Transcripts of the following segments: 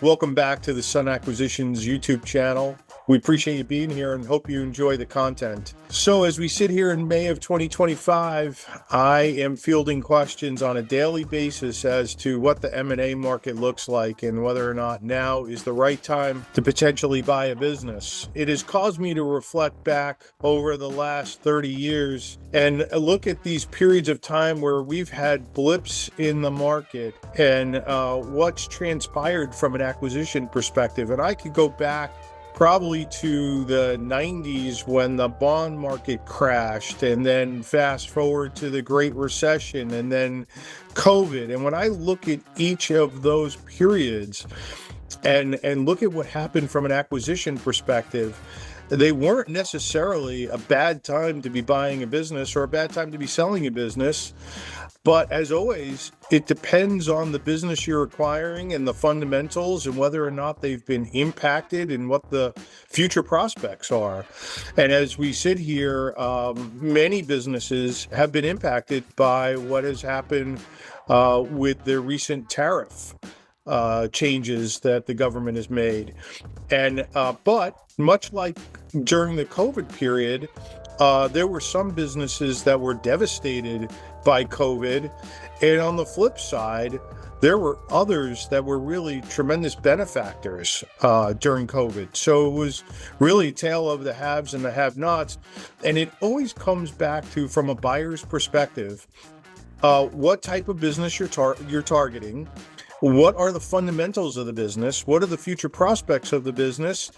Welcome back to the Sun Acquisitions YouTube channel. We appreciate you being here and hope you enjoy the content. So as we sit here in May of 2025, I am fielding questions on a daily basis as to what the M&A market looks like and whether or not now is the right time to potentially buy a business. It has caused me to reflect back over the last 30 years and look at these periods of time where we've had blips in the market and what's transpired from an acquisition perspective. And I could go back probably to the 90s when the bond market crashed, and then fast forward to the Great Recession and then COVID. And when I look at each of those periods and look at what happened from an acquisition perspective, they weren't necessarily a bad time to be buying a business or a bad time to be selling a business. But as always, it depends on the business you're acquiring and the fundamentals and whether or not they've been impacted and what the future prospects are. And as we sit here, many businesses have been impacted by what has happened with the recent tariff changes that the government has made. And but much like during the COVID period, there were some businesses that were devastated by COVID. And on the flip side, there were others that were really tremendous benefactors during COVID. So it was really a tale of the haves and the have-nots. And it always comes back to, from a buyer's perspective, what type of business you're targeting. What are the fundamentals of the business? What are the future prospects of the business?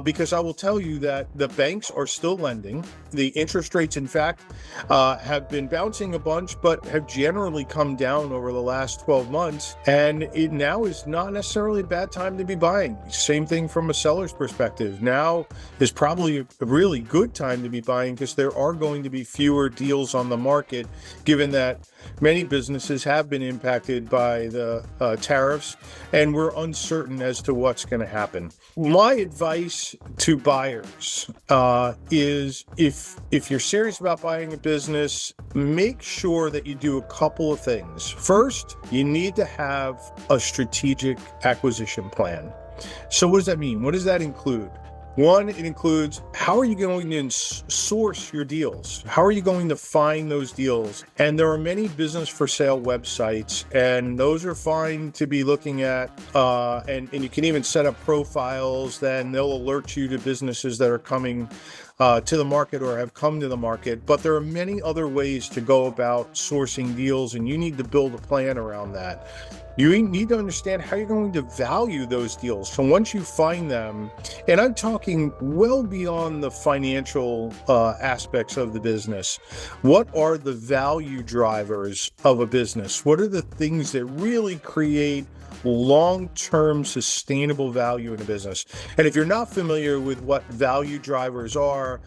Because I will tell you that the banks are still lending. The interest rates, in fact, have been bouncing a bunch, but have generally come down over the last 12 months. And it now is not necessarily a bad time to be buying. Same thing from a seller's perspective. Now is probably a really good time to be buying because there are going to be fewer deals on the market, given that many businesses have been impacted by the tariffs, and we're uncertain as to what's going to happen. My advice to buyers is if you're serious about buying a business, make sure that you do a couple of things. First, you need to have a strategic acquisition plan. So what does that mean? What does that include? One, it includes, how are you going to source your deals? How are you going to find those deals? And there are many business for sale websites, and those are fine to be looking at. And you can even set up profiles, then they'll alert you to businesses that are coming to the market or have come to the market. But there are many other ways to go about sourcing deals, and you need to build a plan around that. You need to understand how you're going to value those deals. So once you find them, and I'm talking well beyond the financial aspects of the business, what are the value drivers of a business? What are the things that really create long-term sustainable value in a business? And if you're not familiar with what value drivers are,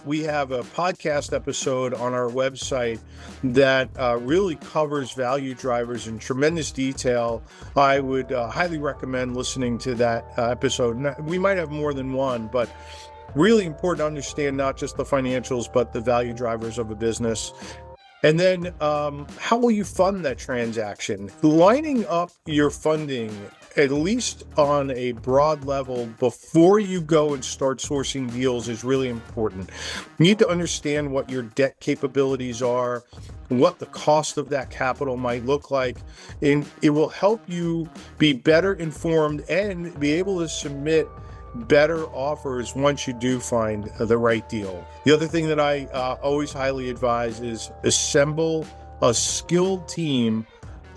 we have a podcast episode on our website that really covers value drivers in tremendous detail. I would highly recommend listening to that episode. We might have more than one, but really important to understand not just the financials, but the value drivers of a business. And then how will you fund that transaction? Lining up your funding, at least on a broad level, before you go and start sourcing deals is really important. You need to understand what your debt capabilities are, what the cost of that capital might look like, and it will help you be better informed and be able to submit better offers once you do find the right deal. The other thing that I always highly advise is assemble a skilled team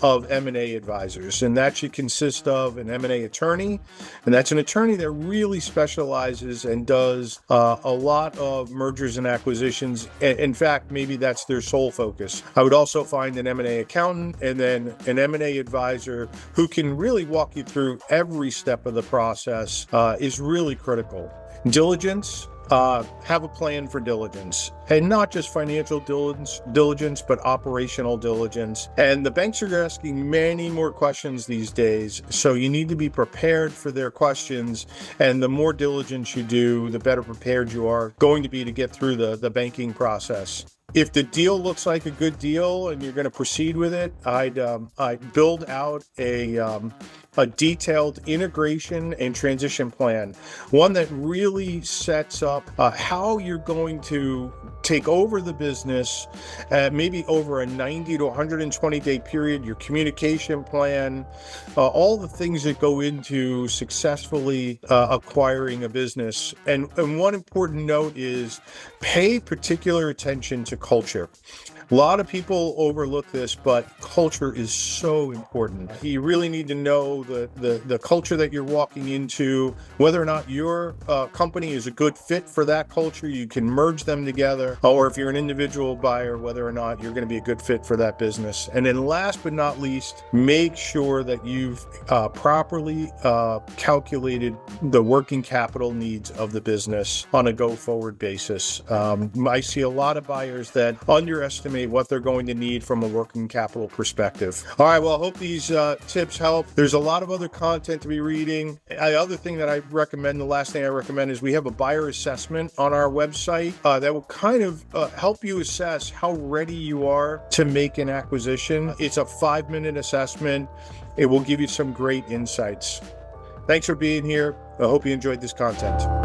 of M&A advisors, and that should consist of an M&A attorney, and that's an attorney that really specializes and does a lot of mergers and acquisitions. In fact, maybe that's their sole focus. I would also find an M&A accountant and then an M&A advisor who can really walk you through every step of the process is really critical. Diligence. Have a plan for diligence, and not just financial diligence, but operational diligence. And the banks are asking many more questions these days, so you need to be prepared for their questions. And the more diligence you do, the better prepared you are going to be to get through the banking process. If the deal looks like a good deal and you're going to proceed with it, I'd build out a detailed integration and transition plan, one that really sets up how you're going to take over the business, maybe over a 90 to 120 day period, your communication plan, all the things that go into successfully acquiring a business. And one important note is pay particular attention to culture. A lot of people overlook this, but culture is so important. You really need to know the culture that you're walking into, whether or not your company is a good fit for that culture. You can merge them together, or if you're an individual buyer, whether or not you're going to be a good fit for that business. And then last but not least, make sure that you've properly calculated the working capital needs of the business on a go-forward basis. I see a lot of buyers that underestimate what they're going to need from a working capital perspective. All right, well, I hope these tips help. There's a lot of other content to be reading. The other thing that I recommend, the last thing I recommend, is we have a buyer assessment on our website that will kind of help you assess how ready you are to make an acquisition. It's a 5-minute assessment. It will give you some great insights. Thanks for being here. I hope you enjoyed this content.